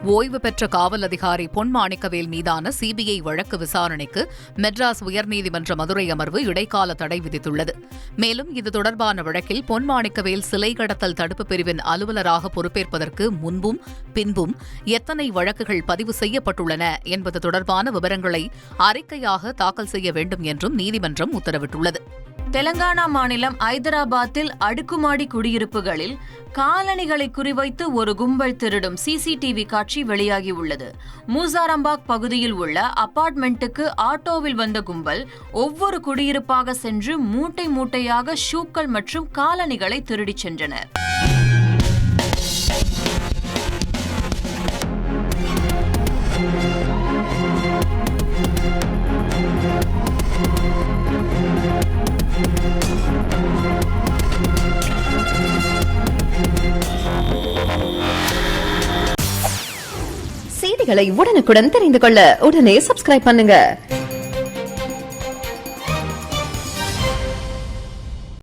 ஓய்வு பெற்ற காவல் அதிகாரி பொன் மாணிக்கவேல் மீதான சிபிஐ வழக்கு விசாரணைக்கு மெட்ராஸ் உயர்நீதிமன்ற மதுரை அமர்வு இடைக்கால தடை விதித்துள்ளது. மேலும் இது தொடர்பான வழக்கில் பொன் மாணிக்கவேல் சிலை கடத்தல் தடுப்புப் பிரிவின் அலுவலராக பொறுப்பேற்பதற்கு முன்பும் பின்பும் எத்தனை வழக்குகள் பதிவு செய்யப்பட்டுள்ளன என்பது தொடர்பான விவரங்களை அறிக்கையாக தாக்கல் செய்ய வேண்டும் என்றும் நீதிமன்றம் உத்தரவிட்டுள்ளது. தெலங்கானா மாநிலம் ஐதராபாத்தில் அடுக்குமாடி குடியிருப்புகளில் காலணிகளை குறிவைத்து ஒரு கும்பல் திருடும் சிசிடிவி காட்சி வெளியாகியுள்ளது. மூசாராம்பாக் பகுதியில் உள்ள அபார்ட்மெண்ட்டுக்கு ஆட்டோவில் வந்த கும்பல் ஒவ்வொரு குடியிருப்பாக சென்று மூட்டை மூட்டையாக ஷூக்கள் மற்றும் காலணிகளை திருடிச் சென்றனர். செய்திகளை உடனுக்குடன் தெரிந்து கொள்ள உடனே சப்ஸ்கிரைப் பண்ணுங்க.